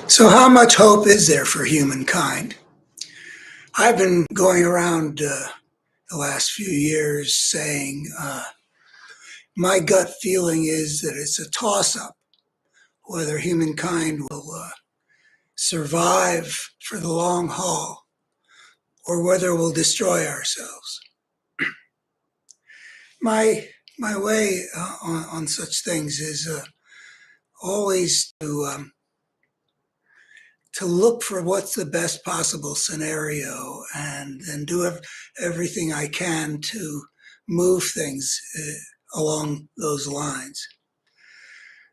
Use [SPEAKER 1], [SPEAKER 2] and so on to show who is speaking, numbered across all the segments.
[SPEAKER 1] So, how much hope is there for humankind? I've been going around the last few years saying my gut feeling is that it's a toss up whether humankind will survive for the long haul or whether we'll destroy ourselves. My, my way on such things is always to look for what's the best possible scenario and do everything I can to move things along those lines.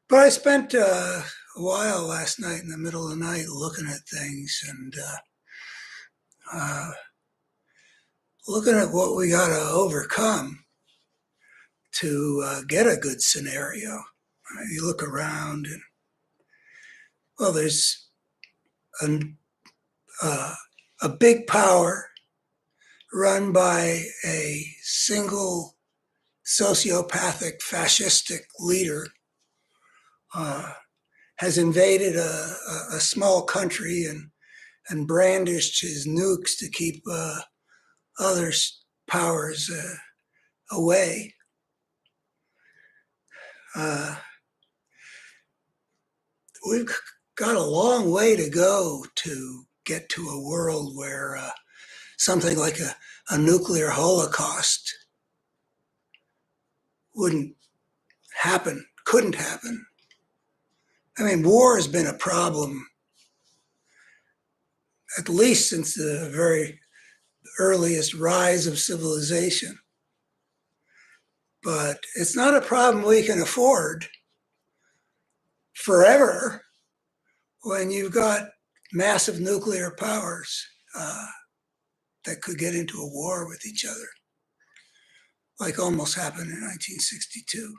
[SPEAKER 1] But I spent a while last night in the middle of the night looking at things and uh, looking at what we got to overcome to get a good scenario. You look around and, well, there's a, uh, a big power run by a single sociopathic fascistic leader has invaded a small country and brandished his nukes to keep other powers away. We've got a long way to go to get to a world where something like a nuclear holocaust wouldn't happen, couldn't happen. I mean, war has been a problem at least since the very earliest rise of civilization. But it's not a problem we can afford forever when you've got massive nuclear powers that could get into a war with each other, like almost happened in 1962.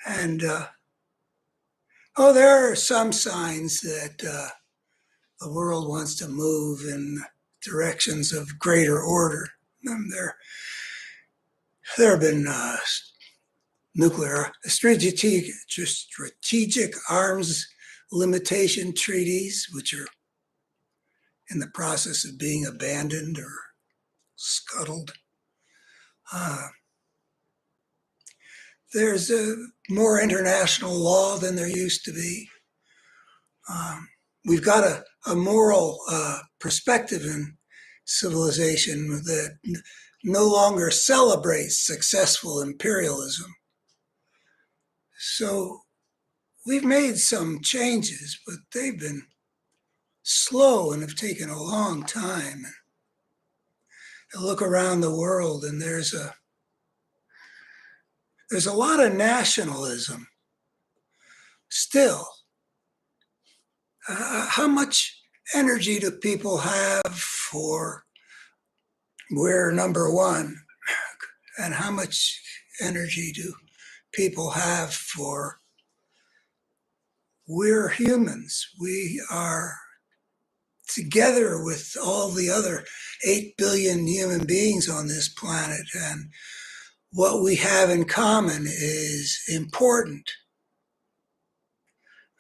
[SPEAKER 1] And there are some signs that the world wants to move in directions of greater order. There have been nuclear strategic arms limitation treaties, which are in the process of being abandoned or scuttled. There's more international law than there used to be. We've got a moral perspective in civilization that no longer celebrates successful imperialism. So we've made some changes, but they've been slow and have taken a long time. I look around the world and there's a lot of nationalism still. How much energy do people have for we're number one? And how much energy do people have for we're humans? We are together with all the other 8 billion human beings on this planet, and what we have in common is important.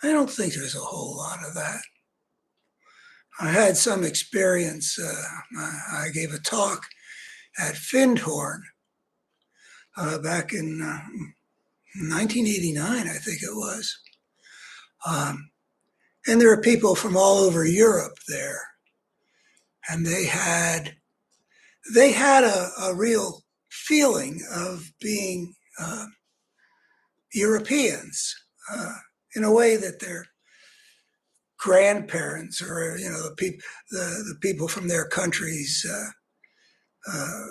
[SPEAKER 1] I don't think there's a whole lot of that. I had some experience. I gave a talk at Findhorn back in 1989, I think it was. And there were people from all over Europe there. And they had a real feeling of being Europeans in a way that their grandparents or the people from their countries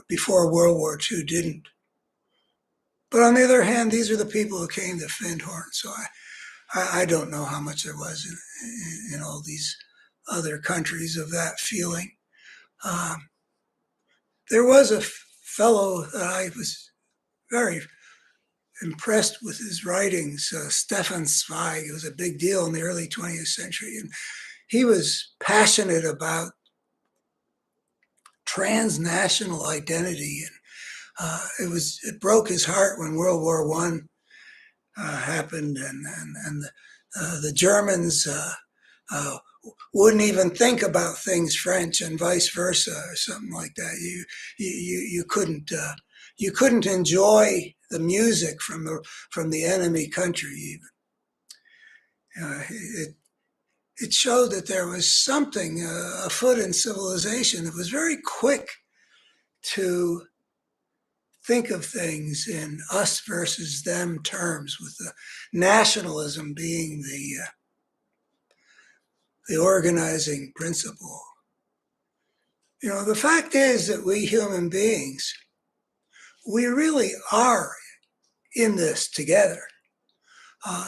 [SPEAKER 1] before World War II didn't. But on the other hand, these are the people who came to Findhorn. So I don't know how much there was in all these other countries of that feeling. There was a fellow that I was very impressed with his writings, Stefan Zweig. It was a big deal in the early 20th century. And he was passionate about transnational identity. And it broke his heart when World War I happened and the Germans uh, wouldn't even think about things French and vice versa or something like that. You couldn't enjoy the music from the enemy country even. It showed that there was something afoot in civilization that was very quick to think of things in us versus them terms, with the nationalism being the organizing principle. The fact is that we human beings, we really are in this together.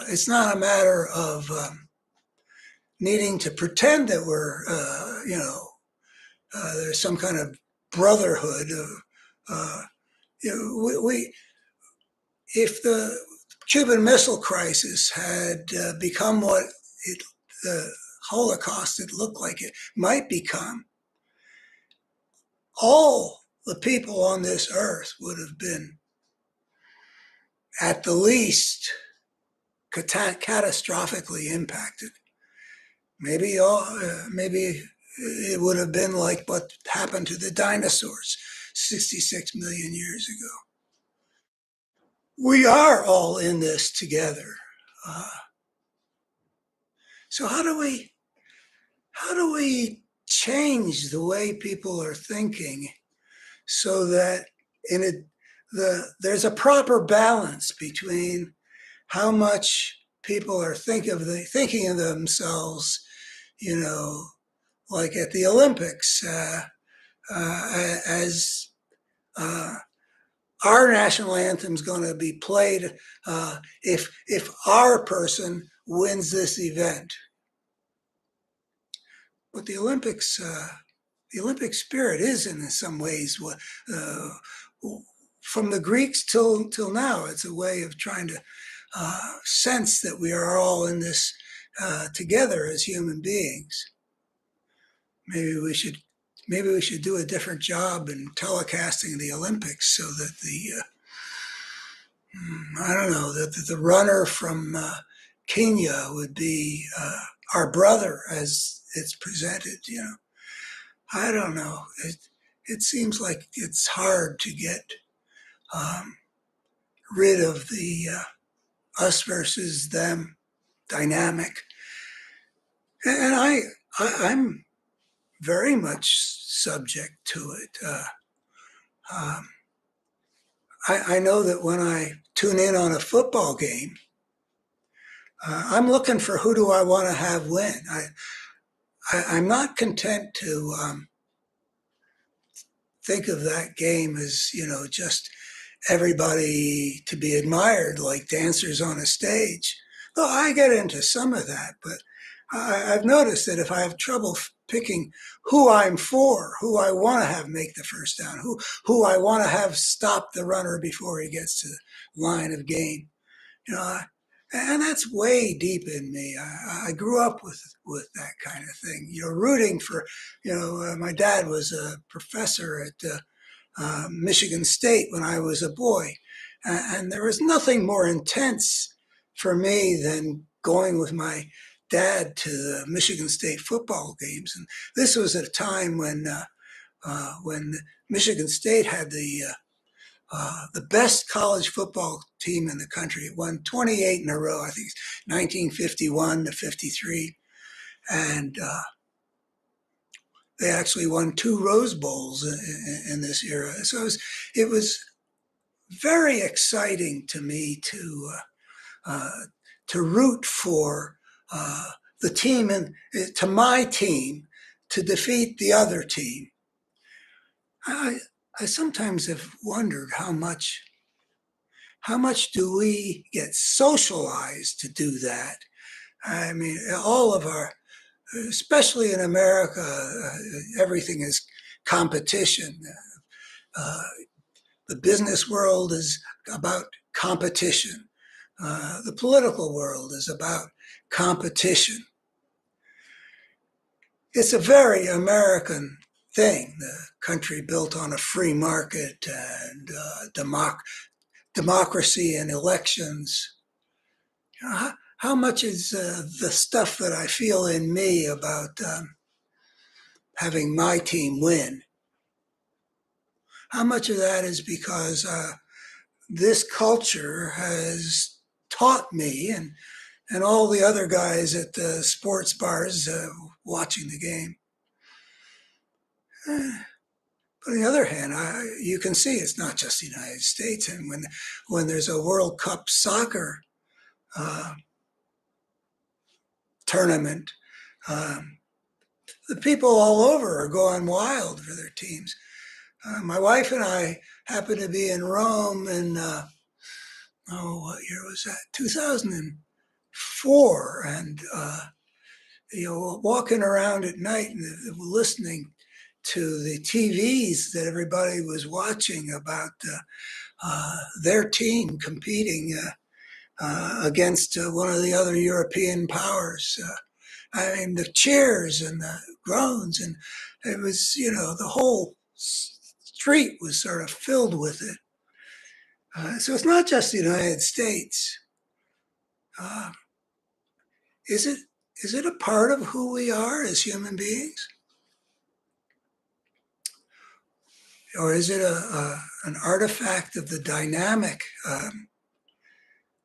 [SPEAKER 1] It's not a matter of needing to pretend that there's some kind of brotherhood. Uh, we, if the Cuban Missile Crisis had become what the Holocaust had looked like it might become, all the people on this earth would have been, at the least, catastrophically impacted. Maybe it would have been like what happened to the dinosaurs 66 million years ago. We are all in this together. Uh, so how do we change the way people are thinking so that there's a proper balance between how much people are thinking of themselves, like at the Olympics, as our national anthem is going to be played if our person wins this event. But the Olympic spirit is, in some ways, from the Greeks till now, it's a way of trying to sense that we are all in this together as human beings. Maybe we should do a different job in telecasting the Olympics so that the runner from Kenya would be our brother as it's presented. I don't know. It seems like it's hard to get rid of the us versus them dynamic, and I'm very much subject to it. I know that when I tune in on a football game, I'm looking for who do I want to have win. I'm not content to think of that game as, just everybody to be admired like dancers on a stage. Though I get into some of that, but I've noticed that if I have trouble picking who I'm for, who I want to have make the first down, who I want to have stop the runner before he gets to the line of game, and that's way deep in me. I grew up with that kind of thing, rooting for, my dad was a professor at Michigan State when I was a boy. And there was nothing more intense for me than going with my dad to the Michigan State football games. And this was at a time when Michigan State had the best college football team in the country. It won 28 in a row, I think 1951 to 53. And they actually won 2 Rose Bowls in this era. So it was very exciting to me to root for the team and to my team to defeat the other team. I sometimes have wondered how much do we get socialized to do that? I mean, all of our, especially in America, everything is competition. The business world is about competition. The political world is about competition. It's a very American thing, the country built on a free market and democracy and elections. how much is the stuff that I feel in me about having my team win? How much of that is because this culture has taught me and all the other guys at the sports bars watching the game. But on the other hand, you can see it's not just the United States. And when there's a World Cup soccer uh, tournament, um, the people all over are going wild for their teams. My wife and I happened to be in Rome in, what year was that? 2004. And, walking around at night and listening to the TVs that everybody was watching about their team competing against one of the other European powers. I mean, the cheers and the groans, and it was, the whole street was sort of filled with it. So it's not just the United States. Uh, is it? Is it a part of who we are as human beings? Or is it an artifact of the dynamic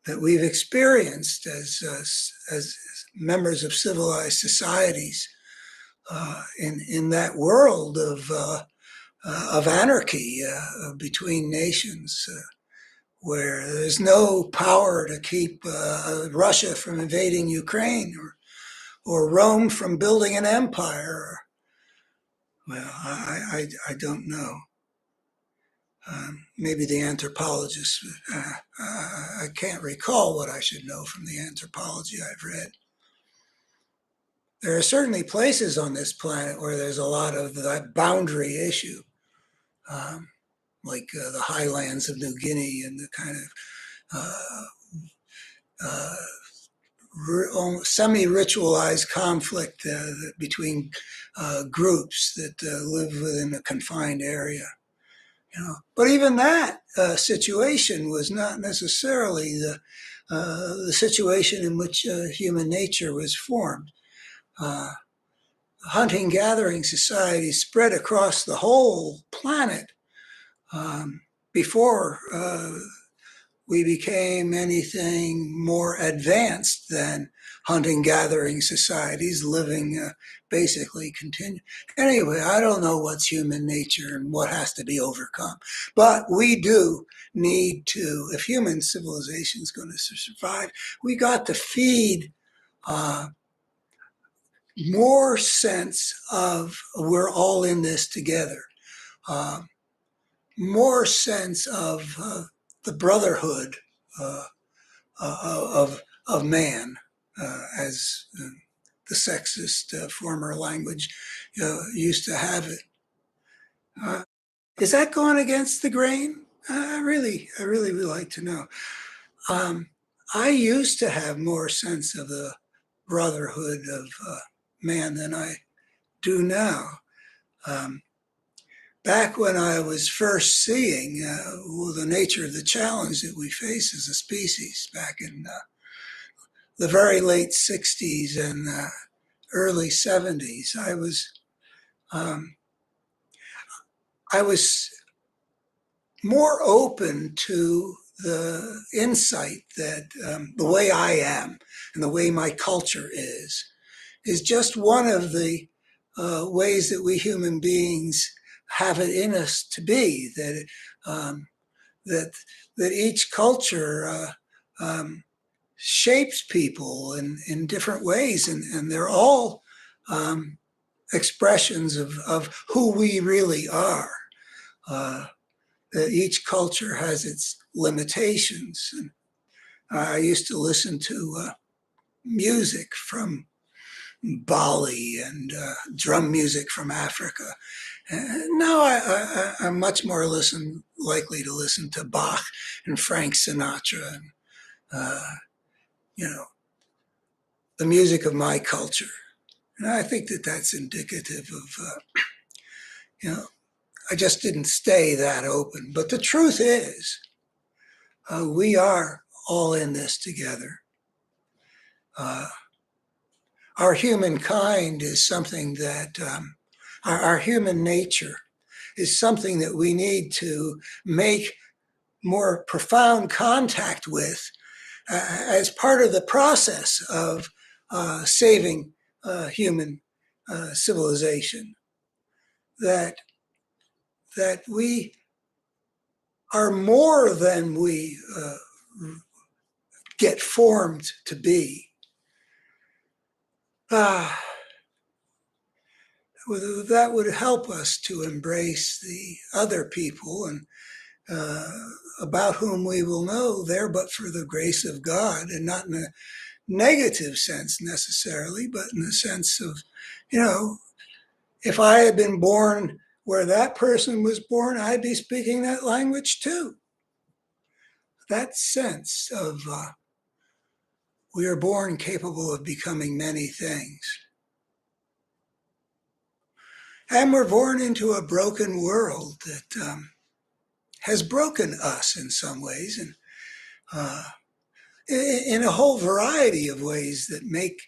[SPEAKER 1] that we've experienced as members of civilized societies in that world of anarchy between nations, where there's no power to keep Russia from invading Ukraine or Rome from building an empire? Well, I don't know. Maybe the anthropologists, I can't recall what I should know from the anthropology I've read. There are certainly places on this planet where there's a lot of that boundary issue, like the highlands of New Guinea and the kind of semi-ritualized conflict between groups that live within a confined area. But even that situation was not necessarily the situation in which human nature was formed. Hunting-gathering societies spread across the whole planet before we became anything more advanced than hunting-gathering societies living basically continue. Anyway, I don't know what's human nature and what has to be overcome. But we do need to, if human civilization is going to survive, we got to feed more sense of we're all in this together. More sense of the brotherhood of man, as the sexist former language used to have it. Is that going against the grain? I really would like to know. I used to have more sense of the brotherhood of man than I do now. Back when I was first seeing the nature of the challenge that we face as a species back in the very late 60s and early 70s, I was more open to the insight that the way I am and the way my culture is just one of the ways that we human beings have it in us to be, that each culture shapes people in different ways, and they're all expressions of who we really are. That each culture has its limitations. And I used to listen to music from Bali and drum music from Africa. And now I'm much more likely to listen to Bach and Frank Sinatra and, the music of my culture. And I think that that's indicative of, I just didn't stay that open. But the truth is, we are all in this together. Uh, our humankind is something that, our human nature is something that we need to make more profound contact with as part of the process of saving human civilization. That we are more than we get formed to be. That would help us to embrace the other people and about whom we will know there but for the grace of God, and not in a negative sense necessarily, but in the sense of, if I had been born where that person was born, I'd be speaking that language too. That sense of we are born capable of becoming many things. And we're born into a broken world that has broken us in some ways, and in a whole variety of ways that make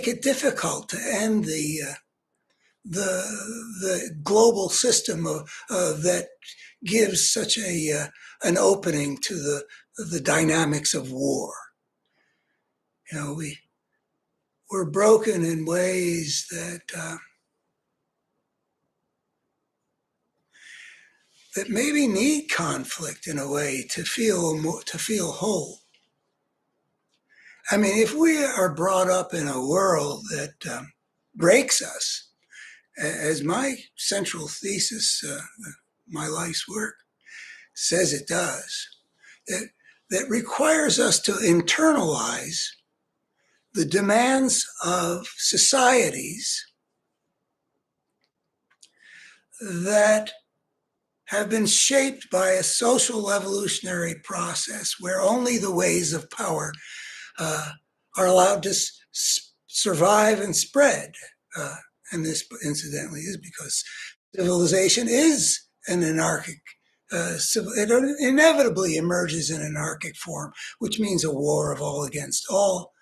[SPEAKER 1] it difficult to end the global system that gives such an opening to the dynamics of war. We're broken in ways that maybe need conflict in a way to feel whole. I mean, if we are brought up in a world that breaks us, as my central thesis, my life's work, says it does, that requires us to internalize the demands of societies that have been shaped by a social evolutionary process where only the ways of power are allowed to survive and spread. And this, incidentally, is because civilization is an anarchic. It inevitably emerges in anarchic form, which means a war of all against all.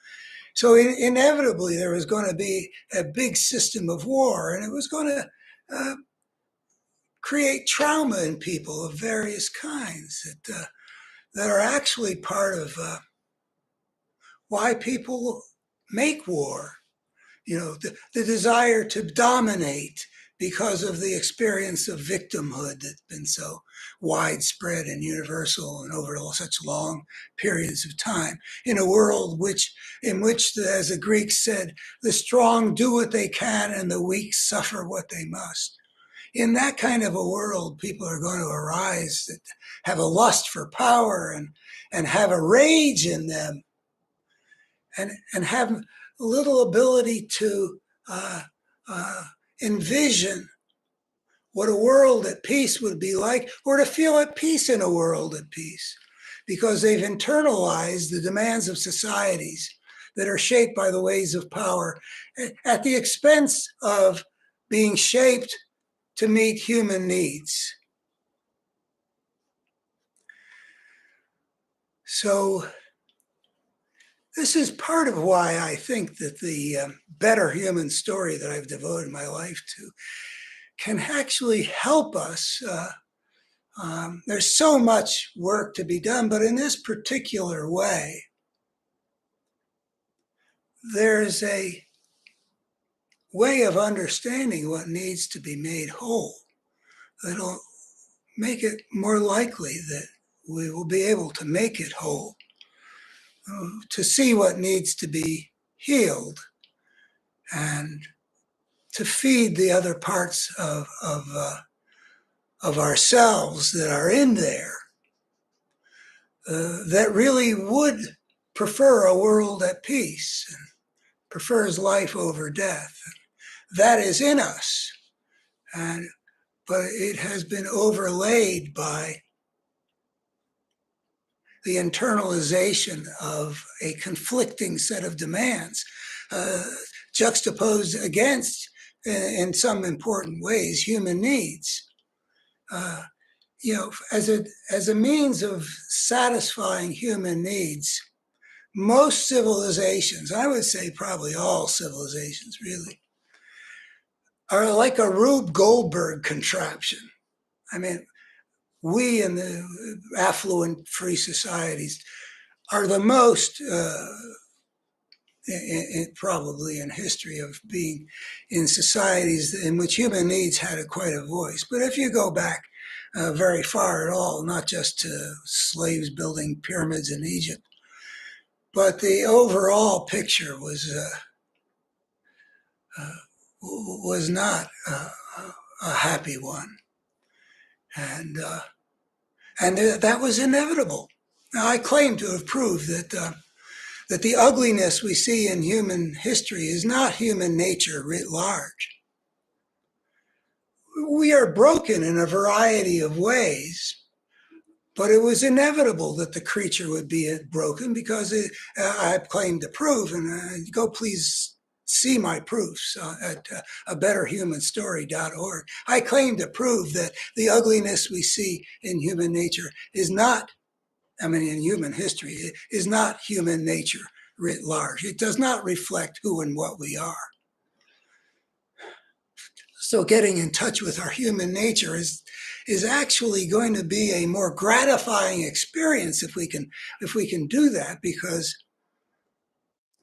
[SPEAKER 1] So inevitably, there was going to be a big system of war, and it was going to create trauma in people of various kinds that are actually part of why people make war. The desire to dominate because of the experience of victimhood that's been so widespread and universal and over such long periods of time in a world in which, as the Greeks said, the strong do what they can and the weak suffer what they must. In that kind of a world, people are going to arise that have a lust for power and have a rage in them and have little ability to envision what a world at peace would be like, or to feel at peace in a world at peace, because they've internalized the demands of societies that are shaped by the ways of power at the expense of being shaped to meet human needs. So this is part of why I think that the better human story that I've devoted my life to can actually help us. There's so much work to be done, but in this particular way, there's a way of understanding what needs to be made whole that'll make it more likely that we will be able to make it whole, to see what needs to be healed, and to feed the other parts of ourselves that are in there that really would prefer a world at peace and prefers life over death. That is in us, but it has been overlaid by the internalization of a conflicting set of demands, juxtaposed against, in some important ways, human needs. As a means of satisfying human needs, most civilizations, I would say probably all civilizations really, are like a Rube Goldberg contraption. I mean, we in the affluent free societies are the most probably in history of being in societies in which human needs had quite a voice. But if you go back very far at all, not just to slaves building pyramids in Egypt, but the overall picture was not a happy one, and that was inevitable. Now, I claim to have proved that the ugliness we see in human history is not human nature writ large. We are broken in a variety of ways, but it was inevitable that the creature would be broken because I claim to prove, and go please see my proofs at abetterhumanstory.org. I claim to prove that the ugliness we see in human nature is not, in human history, is not human nature writ large. It does not reflect who and what we are. So getting in touch with our human nature is actually going to be a more gratifying experience if we can do that, because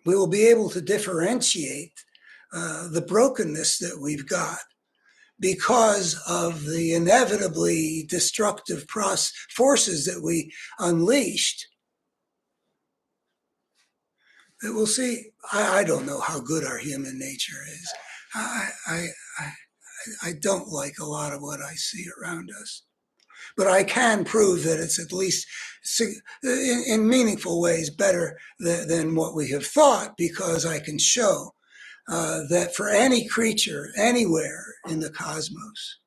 [SPEAKER 1] we will be able to differentiate the brokenness that we've got because of the inevitably destructive forces that we unleashed. That we'll see. I don't know how good our human nature is. I don't like a lot of what I see around us. But I can prove that it's at least in meaningful ways better than what we have thought, because I can show that for any creature anywhere in the cosmos,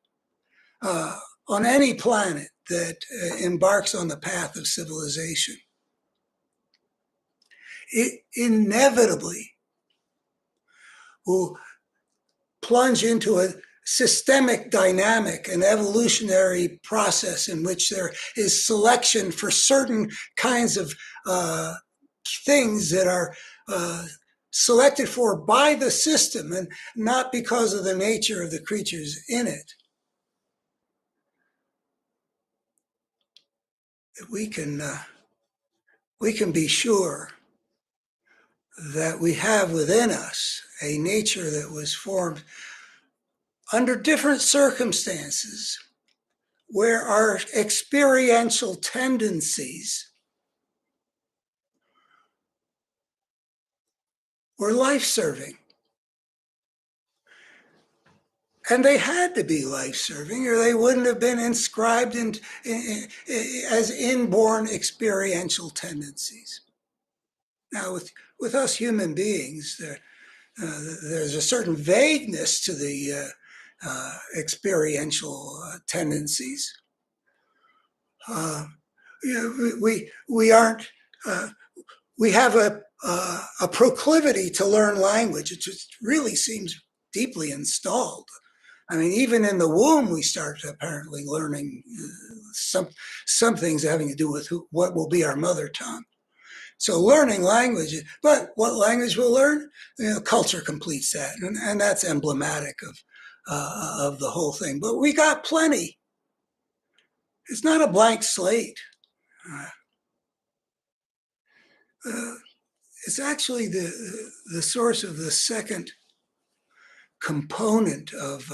[SPEAKER 1] on any planet that embarks on the path of civilization, it inevitably will plunge into a systemic dynamic, an evolutionary process in which there is selection for certain kinds of things that are selected for by the system and not because of the nature of the creatures in it. We can be sure that we have within us a nature that was formed under different circumstances, where our experiential tendencies were life-serving. And they had to be life-serving, or they wouldn't have been inscribed as inborn experiential tendencies. Now, with us human beings, there's a certain vagueness to the experiential tendencies. We aren't. We have a proclivity to learn language. It just really seems deeply installed. Even in the womb, we start apparently learning some things having to do with what will be our mother tongue. So learning language, but what language we'll learn, culture completes that, and that's emblematic of the whole thing. But we got plenty. It's not a blank slate. It's actually the source of the second component of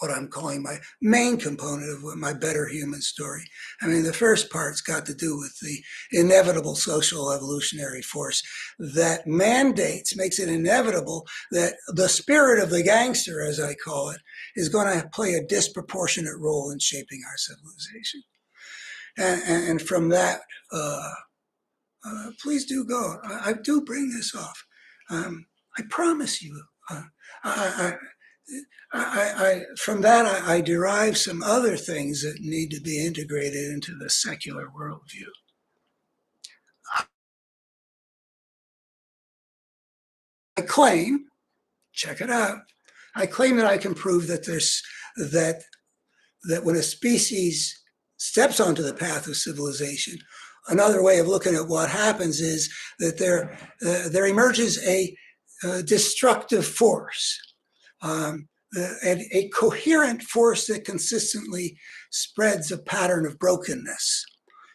[SPEAKER 1] what I'm calling my main component of my Better Human story. The first part's got to do with the inevitable social evolutionary force that makes it inevitable that the spirit of the gangster, as I call it, is going to play a disproportionate role in shaping our civilization. And from that, please do go. I do bring this off. I promise you. From that, I derive some other things that need to be integrated into the secular worldview. I claim, check it out, I claim that I can prove that that when a species steps onto the path of civilization, another way of looking at what happens is that there emerges a destructive force, a coherent force that consistently spreads a pattern of brokenness.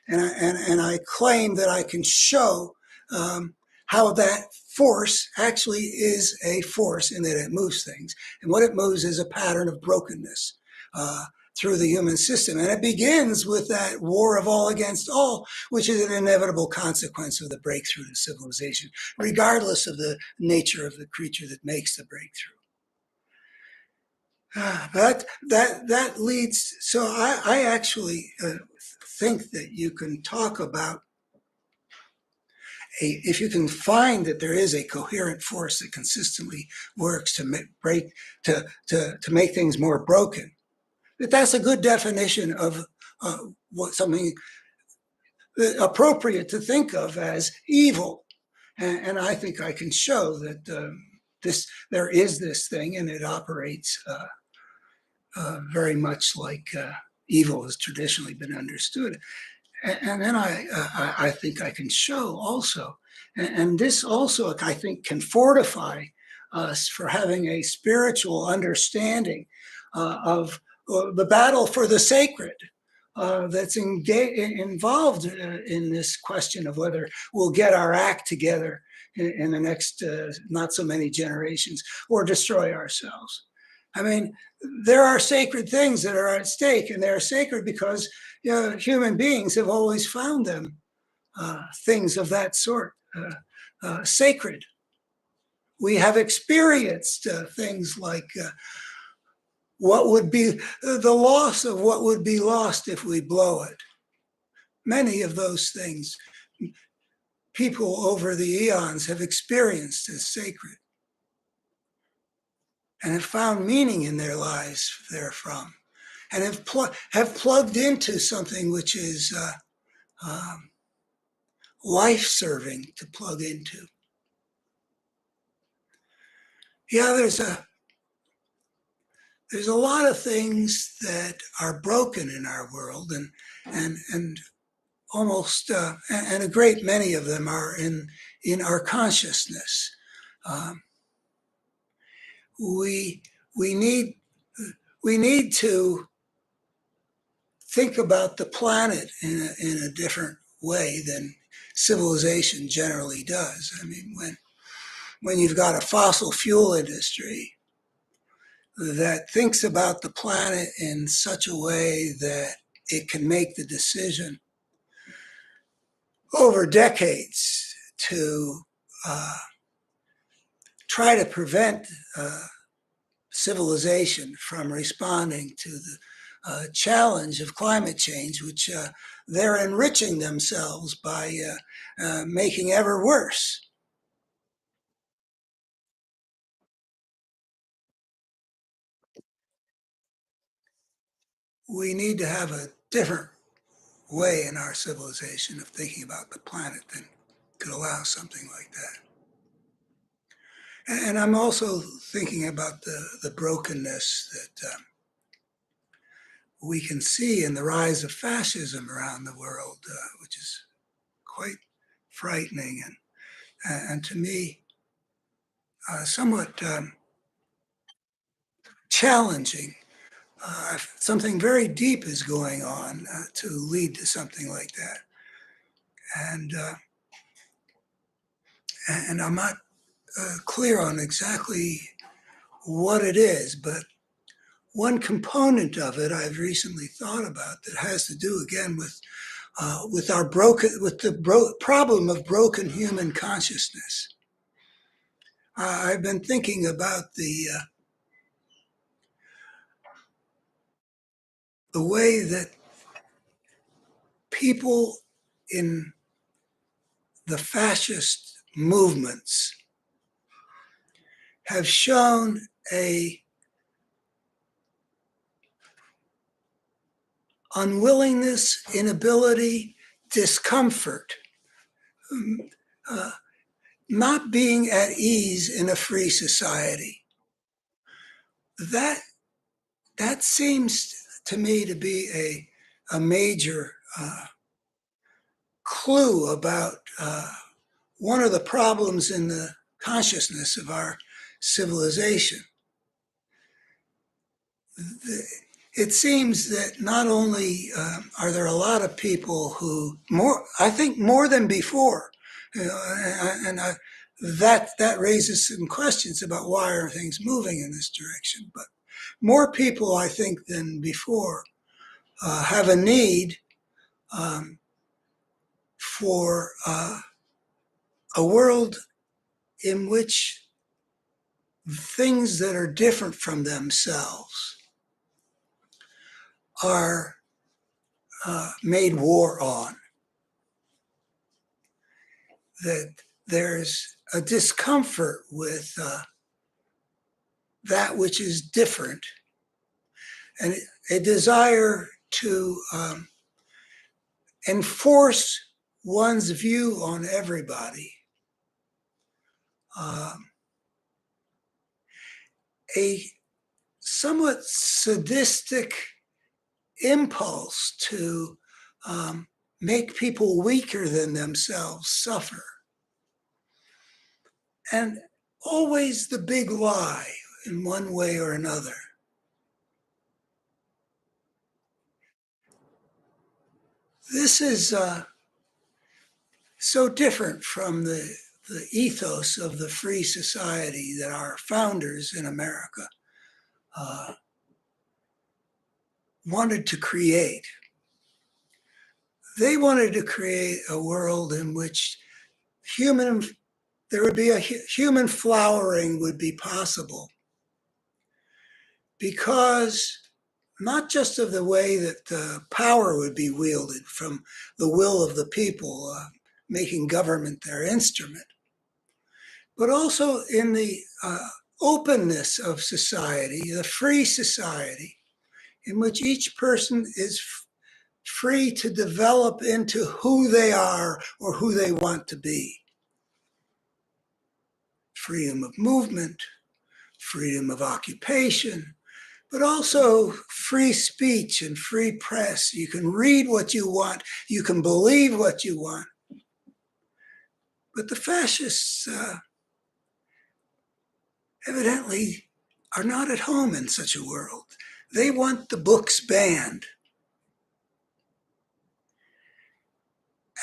[SPEAKER 1] And I claim that I can show how that force actually is a force in that it moves things. And what it moves is a pattern of brokenness through the human system. And it begins with that war of all against all, which is an inevitable consequence of the breakthrough to civilization, regardless of the nature of the creature that makes the breakthrough. But that leads, so I actually think that you can talk about if you can find that there is a coherent force that consistently works to make things more broken, that's a good definition of what something appropriate to think of as evil. And I think I can show that there is this thing, and it operates very much like evil has traditionally been understood. And then I think I can show also, and this also I think can fortify us for having a spiritual understanding of the battle for the sacred that's involved in this question of whether we'll get our act together in the next not so many generations or destroy ourselves. I mean, there are sacred things that are at stake, and they're sacred because human beings have always found them things of that sort sacred. We have experienced things like what would be the loss of what would be lost if we blow it. Many of those things people over the eons have experienced as sacred and have found meaning in their lives therefrom, and have plugged into something which is life-serving to plug into. Yeah, there's a lot of things that are broken in our world, and almost and a great many of them are in our consciousness. Um, we we need we need to think about the planet in a different way than civilization generally does. I mean, when you've got a fossil fuel industry that thinks about the planet in such a way that it can make the decision over decades to try to prevent civilization from responding to the challenge of climate change, which they're enriching themselves by making ever worse. We need to have a different way in our civilization of thinking about the planet than could allow something like that. And I'm also thinking about the brokenness that we can see in the rise of fascism around the world, which is quite frightening and to me somewhat challenging. Something very deep is going on to lead to something like that, and and I'm not clear on exactly what it is, but one component of it I've recently thought about that has to do again with our problem of broken human consciousness. I've been thinking about the way that people in the fascist movements have shown a unwillingness, inability, discomfort, uh, not being at ease in a free society. That that seems to me to be a major clue about one of the problems in the consciousness of our civilization. It seems that not only are there a lot of people who I think more than before, and that raises some questions about why are things moving in this direction. But more people, I think, than before have a need for a world in which things that are different from themselves are made war on. That there's a discomfort with that which is different, and a desire to enforce one's view on everybody. A somewhat sadistic impulse to make people weaker than themselves suffer. And always the big lie in one way or another. This is so different from the ethos of the free society that our founders in America wanted to create. They wanted to create a world in which there would be a human flowering would be possible, because not just of the way that power would be wielded from the will of the people, making government their instrument, but also in the openness of society, the free society, in which each person is free to develop into who they are or who they want to be. Freedom of movement, freedom of occupation, but also free speech and free press. You can read what you want, you can believe what you want. But the fascists evidently are not at home in such a world. They want the books banned.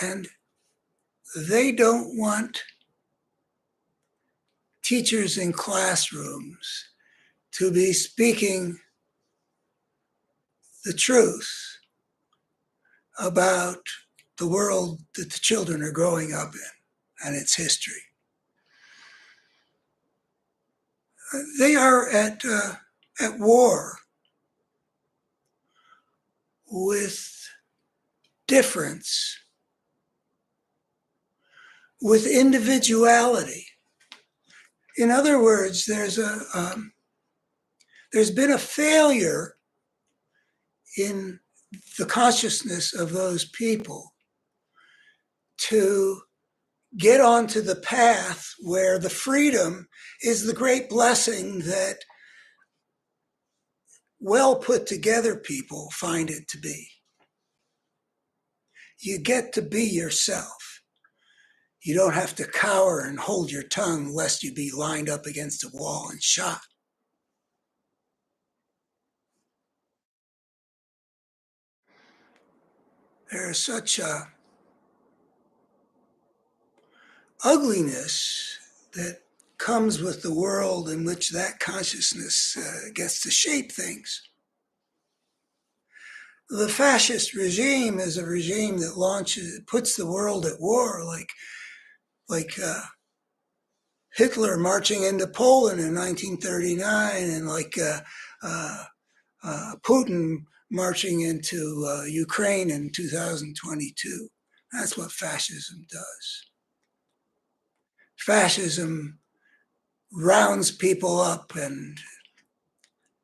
[SPEAKER 1] And they don't want teachers in classrooms to be speaking the truth about the world that the children are growing up in and its history. They are at war with difference, with individuality. In other words, there's been a failure in the consciousness of those people to get onto the path where the freedom is the great blessing that well put together people find it to be. You get to be yourself. You don't have to cower and hold your tongue lest you be lined up against a wall and shot. There is such a ugliness that comes with the world in which that consciousness gets to shape things. The fascist regime is a regime that puts the world at war, like Hitler marching into Poland in 1939, and like Putin marching into Ukraine in 2022. That's what fascism does. Fascism rounds people up and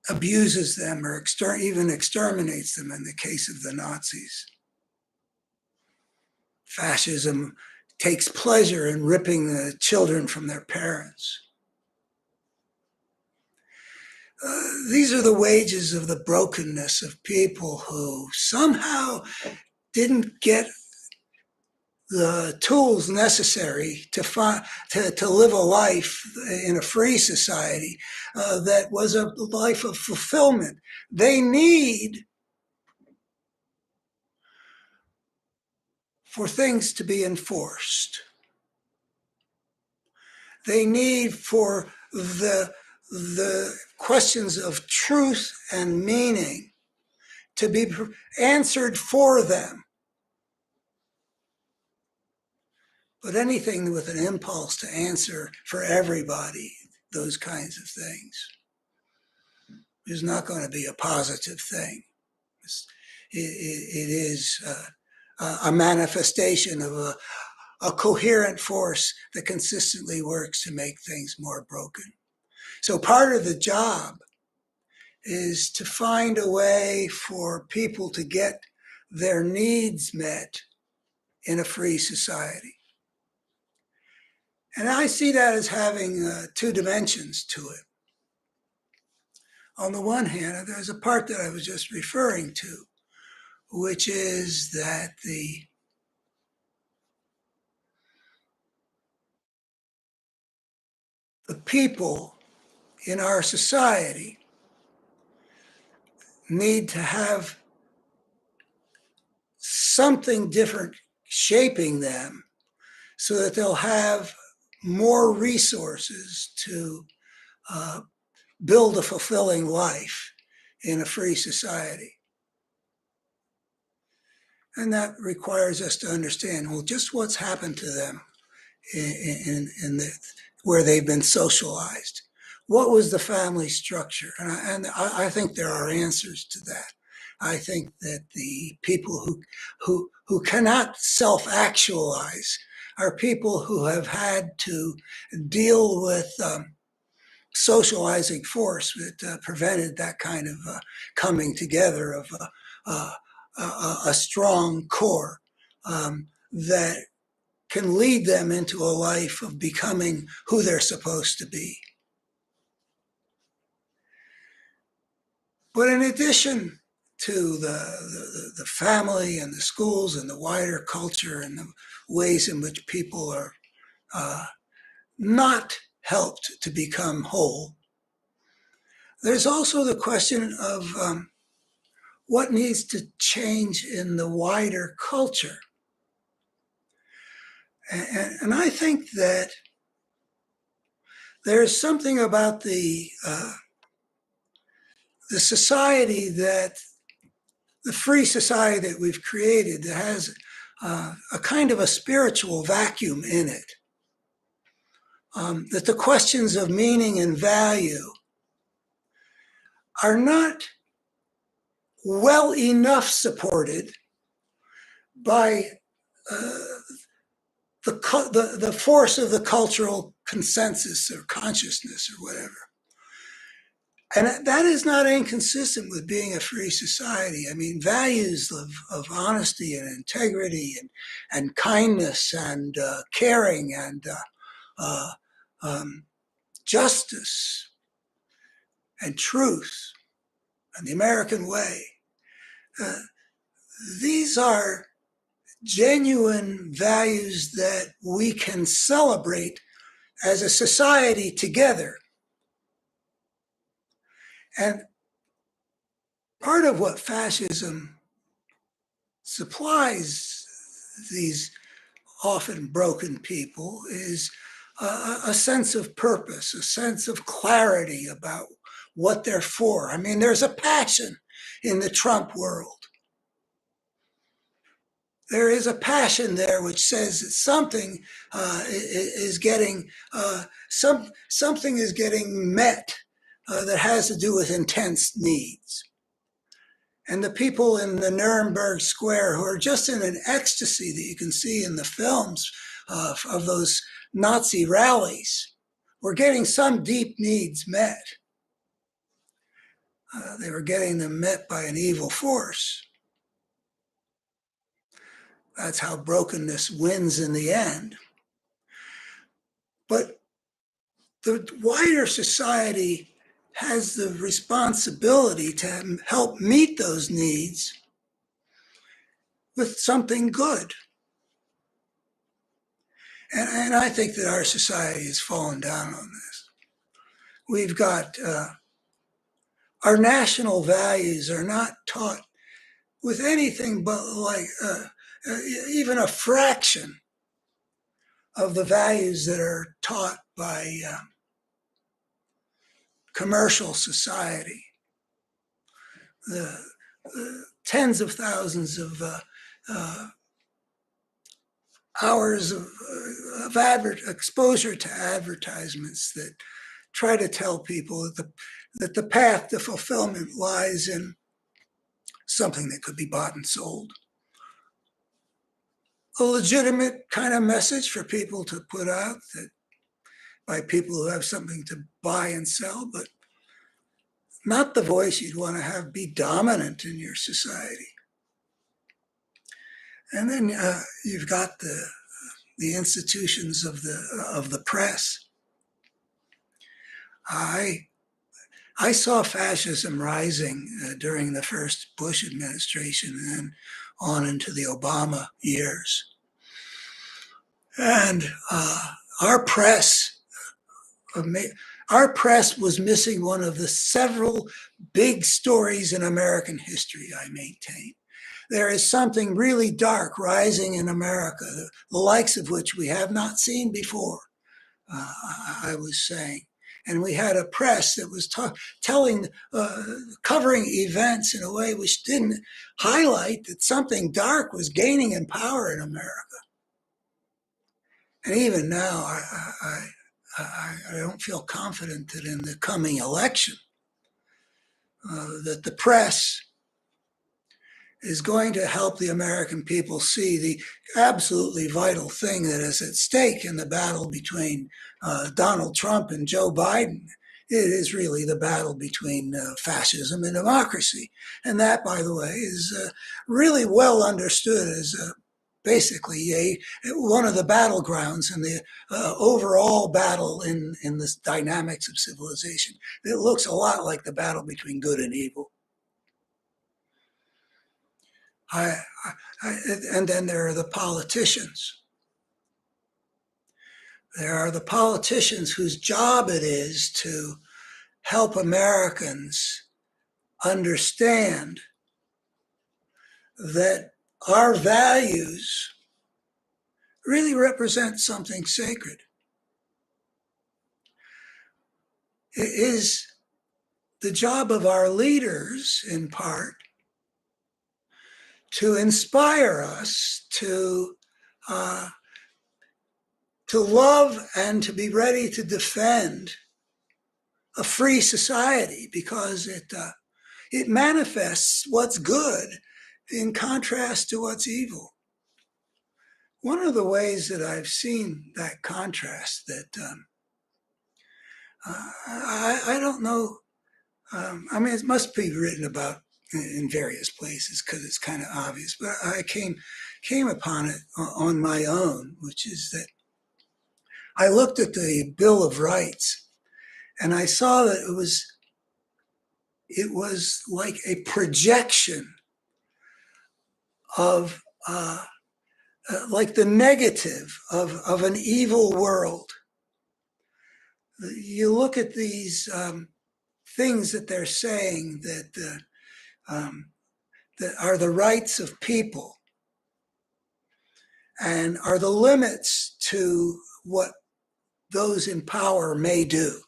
[SPEAKER 1] abuses them, or even exterminates them in the case of the Nazis. Fascism takes pleasure in ripping the children from their parents. These are the wages of the brokenness of people who somehow didn't get the tools necessary to live a life in a free society that was a life of fulfillment. They need for things to be enforced. They need for the questions of truth and meaning to be answered for them. But anything with an impulse to answer for everybody, those kinds of things, is not going to be a positive thing. It is a manifestation of a coherent force that consistently works to make things more broken. So part of the job is to find a way for people to get their needs met in a free society. And I see that as having two dimensions to it. On the one hand, there's a part that I was just referring to, which is that the people in our society need to have something different shaping them so that they'll have more resources to build a fulfilling life in a free society. And that requires us to understand, well, just what's happened to them where they've been socialized. What was the family structure? And I think there are answers to that. I think that the people who cannot self-actualize are people who have had to deal with socializing force that prevented that kind of coming together of a strong core that can lead them into a life of becoming who they're supposed to be. But in addition to the family and the schools and the wider culture and the ways in which people are not helped to become whole, there's also the question of what needs to change in the wider culture. And I think that there's something about the society that the free society that we've created that has a kind of a spiritual vacuum in it. That the questions of meaning and value are not well enough supported by the force of the cultural consensus or consciousness or whatever. And that is not inconsistent with being a free society. I mean, values of honesty and integrity and kindness and caring and justice and truth and the American way. These are genuine values that we can celebrate as a society together. And part of what fascism supplies these often broken people is a sense of purpose, a sense of clarity about what they're for. I mean, there's a passion in the Trump world. There is a passion there which says that something is getting something is getting met that has to do with intense needs. And the people in the Nuremberg Square who are just in an ecstasy that you can see in the films of those Nazi rallies were getting some deep needs met. They were getting them met by an evil force. That's how brokenness wins in the end. But the wider society has the responsibility to help meet those needs with something good. And I think that our society has fallen down on this. We've got our national values are not taught with anything but like even a fraction of the values that are taught by commercial society. The tens of thousands of hours of exposure to advertisements that try to tell people that the path to fulfillment lies in something that could be bought and sold. A legitimate kind of message for people to put out that by people who have something to buy and sell, but not the voice you'd want to have be dominant in your society. And then you've got the institutions of the press. I saw fascism rising during the first Bush administration and then on into the Obama years. And our press was missing one of the several big stories in American history, I maintain. There is something really dark rising in America, the likes of which we have not seen before, I was saying. And we had a press that was covering events in a way which didn't highlight that something dark was gaining in power in America. And even now, I don't feel confident that in the coming election, that the press is going to help the American people see the absolutely vital thing that is at stake in the battle between Donald Trump and Joe Biden. It is really the battle between fascism and democracy. And that, by the way, is really well understood as basically one of the battlegrounds in the overall battle in the dynamics of civilization. It looks a lot like the battle between good and evil. And then there are the politicians. There are the politicians whose job it is to help Americans understand that our values really represent something sacred. It is the job of our leaders, in part, to inspire us to love and to be ready to defend a free society, because it manifests what's good in contrast to what's evil. One of the ways that I've seen that contrast that I don't know, I mean, it must be written about in various places because it's kind of obvious, but I came upon it on my own, which is that I looked at the Bill of Rights and I saw that it was like a projection of like the negative of an evil world. You look at these things that they're saying that are the rights of people and are the limits to what those in power may do.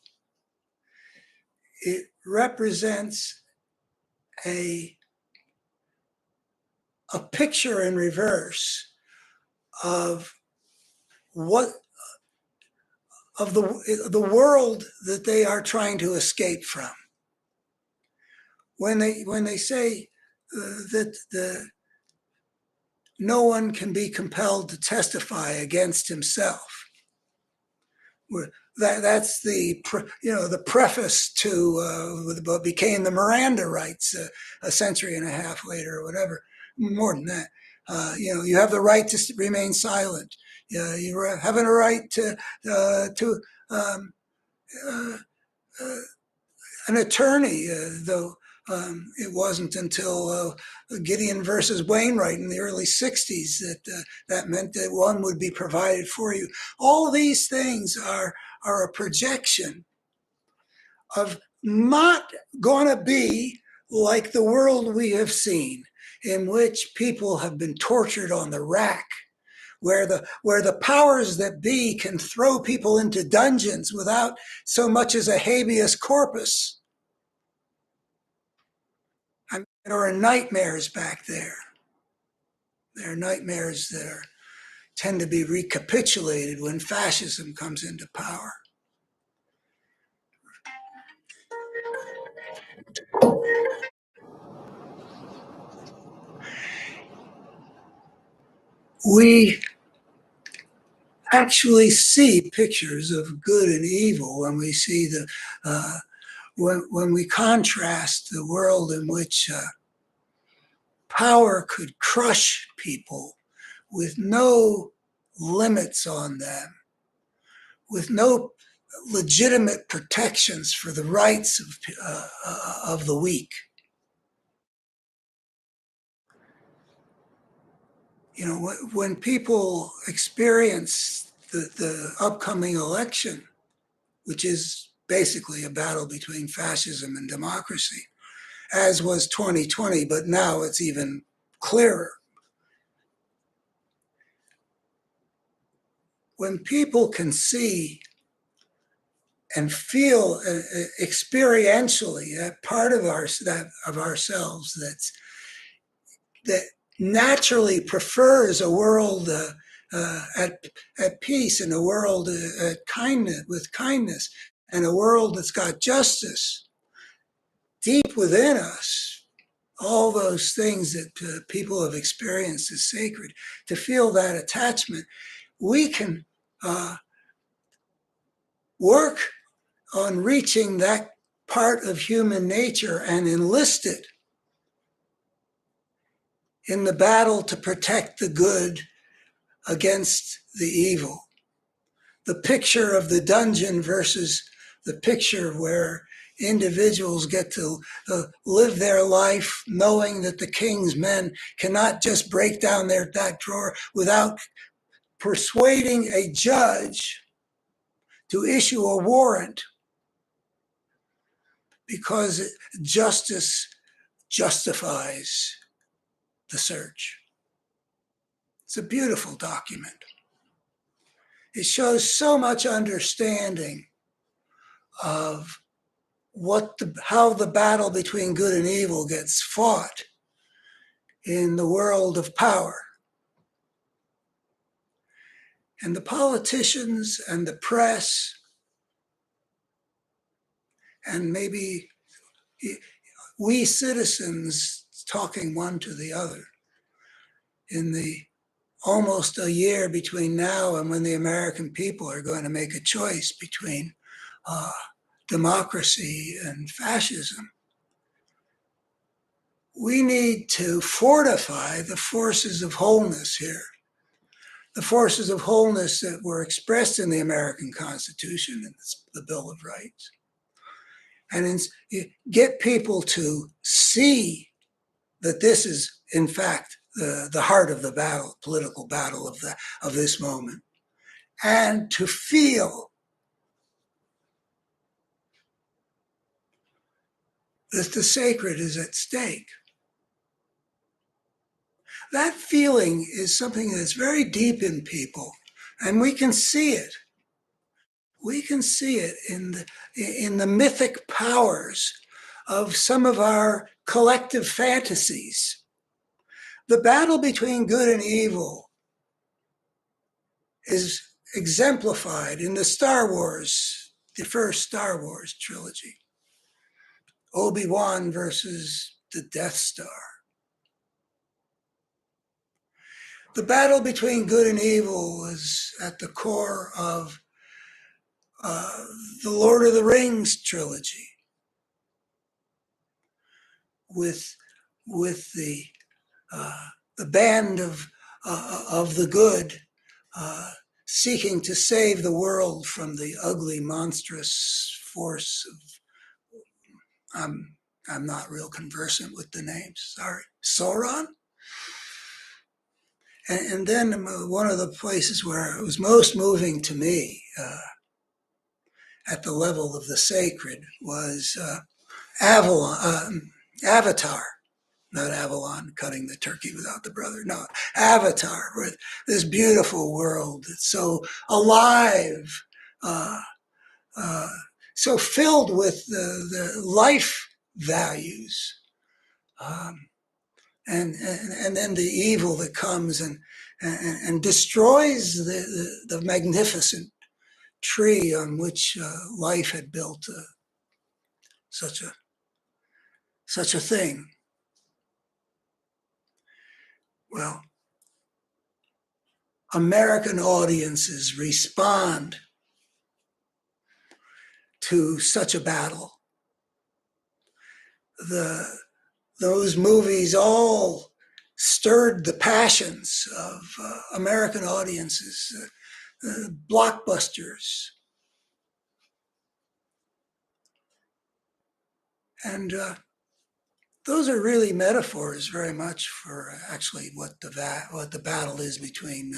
[SPEAKER 1] It represents a picture in reverse of the world that they are trying to escape from. When they say that no one can be compelled to testify against himself, that's the preface to what became the Miranda rights a century and a half later, or whatever, more than that. You have the right to remain silent. You have a right to an attorney, though It wasn't until Gideon versus Wainwright in the early 60s that meant that one would be provided for you. All these things are a projection of not going to be like the world we have seen, in which people have been tortured on the rack, where the powers that be can throw people into dungeons without so much as a habeas corpus. I mean, there are nightmares back there. There are nightmares that tend to be recapitulated when fascism comes into power. We actually see pictures of good and evil when we see when we contrast the world in which power could crush people with no limits on them, with no legitimate protections for the rights of the weak. You know, when people experience the upcoming election, which is basically a battle between fascism and democracy, as was 2020, but now it's even clearer. When people can see and feel experientially that part of ourselves that naturally prefers a world at peace, and a world at kindness, and a world that's got justice deep within us, all those things that people have experienced as sacred, to feel that attachment, we can work on reaching that part of human nature and enlist it in the battle to protect the good against the evil. The picture of the dungeon versus the picture where individuals get to live their life knowing that the king's men cannot just break down that drawer without persuading a judge to issue a warrant, because justice justifies the search. It's a beautiful document. It shows so much understanding of how the battle between good and evil gets fought in the world of power. And the politicians and the press, and maybe we citizens talking one to the other in the almost a year between now and when the American people are going to make a choice between democracy and fascism. We need to fortify the forces of wholeness here, the forces of wholeness that were expressed in the American Constitution and the Bill of Rights, and get people to see that this is, in fact, the heart of the battle, political battle of this moment, and to feel that the sacred is at stake. That feeling is something that's very deep in people, and we can see it. We can see it in the mythic powers of some of our collective fantasies. The battle between good and evil is exemplified in the first Star Wars trilogy. Obi-Wan versus the Death Star. The battle between good and evil is at the core of the Lord of the Rings trilogy, with the band of the good seeking to save the world from the ugly, monstrous force of I'm not real conversant with the names. Sorry. Sauron? And then one of the places where it was most moving to me at the level of the sacred was Avatar. Not Avalon, cutting the turkey without the brother. No, Avatar, with this beautiful world that's so alive, uh, uh, so filled with the life values, um, and then the evil that comes and destroys the magnificent tree on which life had built such a such a thing. Well, American audiences respond to such a battle. Those movies all stirred the passions of American audiences, blockbusters. And those are really metaphors very much for actually what the battle is between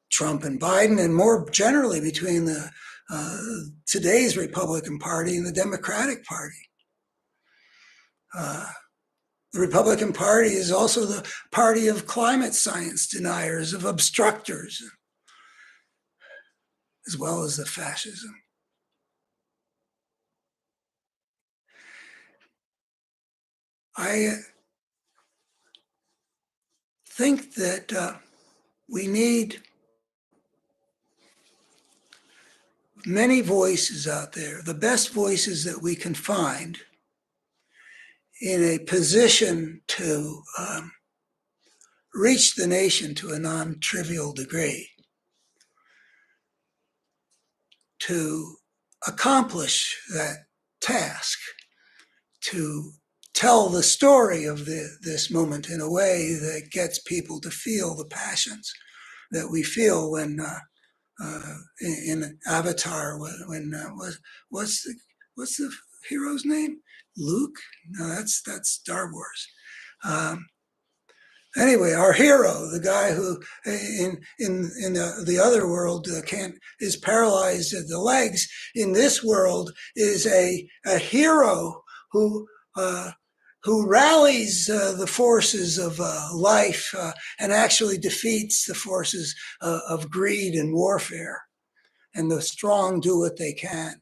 [SPEAKER 1] Trump and Biden, and more generally between the today's Republican Party and the Democratic Party. The Republican Party is also the party of climate science deniers, of obstructors, as well as the fascism. I think that we need many voices out there, the best voices that we can find, in a position to reach the nation to a non-trivial degree, to accomplish that task, to tell the story of this moment in a way that gets people to feel the passions that we feel when in Avatar, when what's the hero's name? Luke? No, that's Star Wars. Um, Anyway, our hero, the guy who in the other world is paralyzed at the legs, in this world is a hero who uh, who rallies the forces of life and actually defeats the forces of greed and warfare. And the strong do what they can.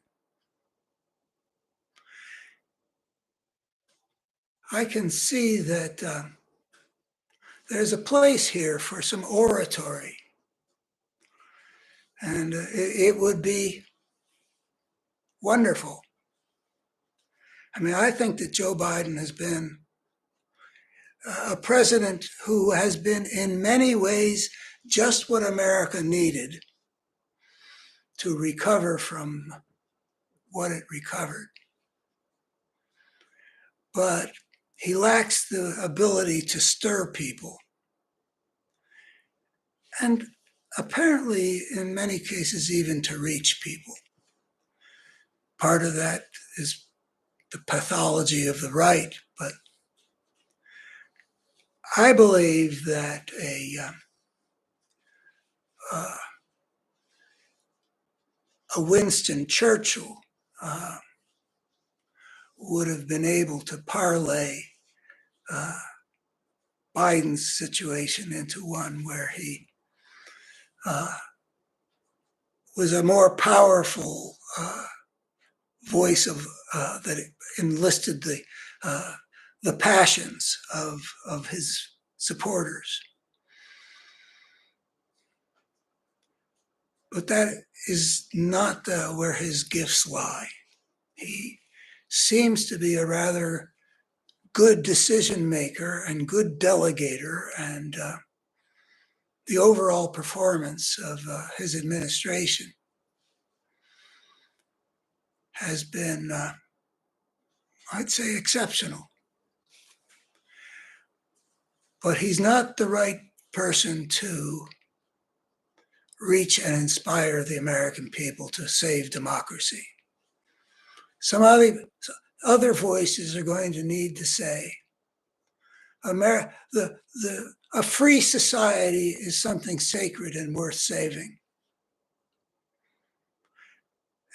[SPEAKER 1] I can see that there's a place here for some oratory. And it would be wonderful. I mean, I think that Joe Biden has been a president who has been in many ways just what America needed to recover from what it recovered. But he lacks the ability to stir people. And apparently, in many cases, even to reach people. Part of that is the pathology of the right, but I believe that a Winston Churchill would have been able to parlay Biden's situation into one where he was a more powerful voice of that enlisted the passions of his supporters. But that is not where his gifts lie. He seems to be a rather good decision maker and good delegator, and the overall performance of his administration has been, I'd say, exceptional. But he's not the right person to reach and inspire the American people to save democracy. other voices are going to need to say. A free society is something sacred and worth saving.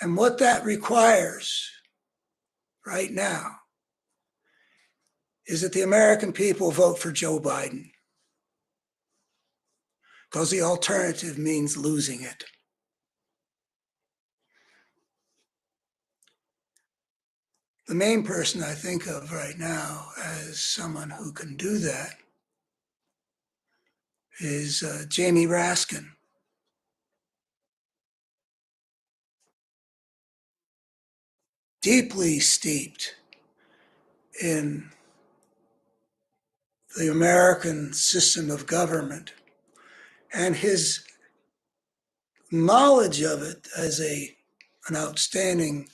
[SPEAKER 1] And what that requires right now is that the American people vote for Joe Biden, because the alternative means losing it. The main person I think of right now as someone who can do that is Jamie Raskin. Deeply steeped in the American system of government, and his knowledge of it as an outstanding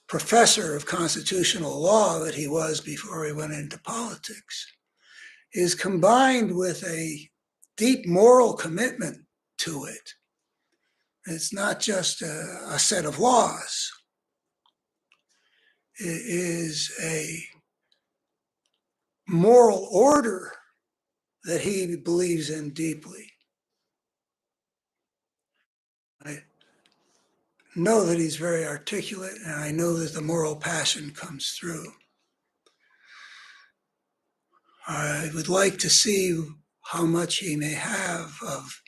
[SPEAKER 1] professor of constitutional law that he was before he went into politics is combined with a deep moral commitment to it. It's not just a set of laws. It is a moral order that he believes in deeply. I know that he's very articulate, and I know that the moral passion comes through. I would like to see how much he may have of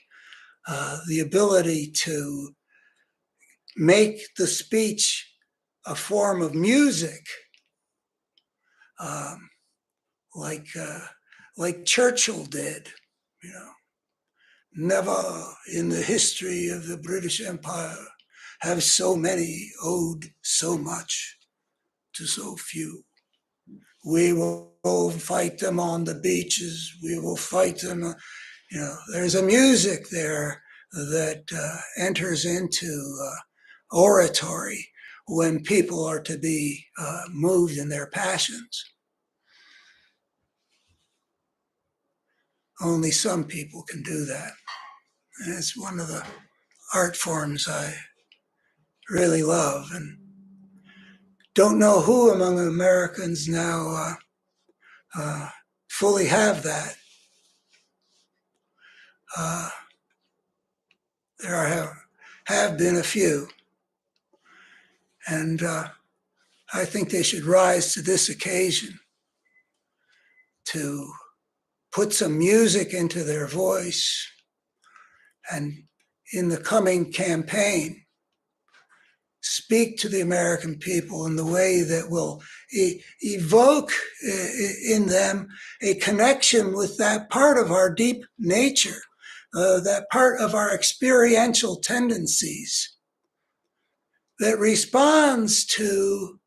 [SPEAKER 1] the ability to make the speech a form of music, um, like Churchill did. You know, never in the history of the British Empire have so many owed so much to so few. We will fight them on the beaches. We will fight them. There's a music there that enters into oratory when people are to be moved in their passions. Only some people can do that. And it's one of the art forms I really love, and don't know who among Americans now fully have that. There have been a few, and I think they should rise to this occasion to put some music into their voice, and in the coming campaign, speak to the American people in the way that will evoke in them a connection with that part of our deep nature, that part of our experiential tendencies that responds to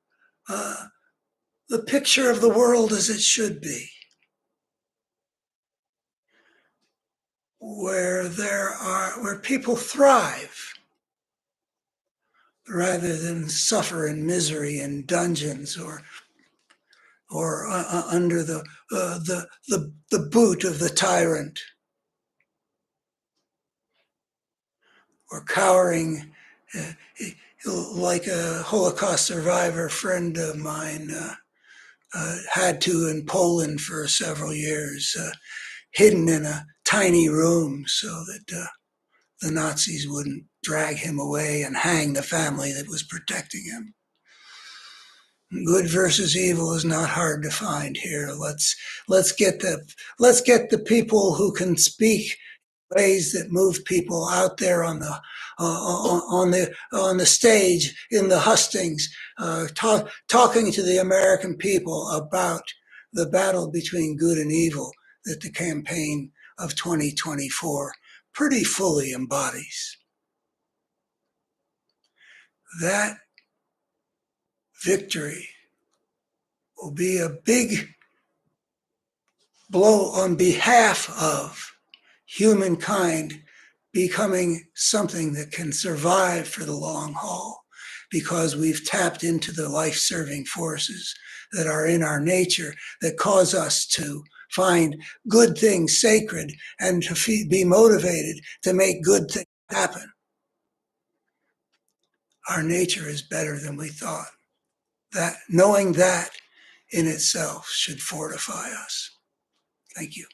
[SPEAKER 1] the picture of the world as it should be, where people thrive rather than suffer in misery in dungeons or under the boot of the tyrant, or cowering like a Holocaust survivor friend of mine had to in Poland for several years, hidden in a tiny room so that the Nazis wouldn't drag him away and hang the family that was protecting him. Good versus evil is not hard to find here. Let's get the people who can speak ways that move people out there on the stage in the hustings, talking to the American people about the battle between good and evil that the campaign of 2024 pretty fully embodies. That victory will be a big blow on behalf of humankind becoming something that can survive for the long haul, because we've tapped into the life-serving forces that are in our nature that cause us to find good things sacred and to be motivated to make good things happen. Our nature is better than we thought. That knowing that in itself should fortify us. Thank you.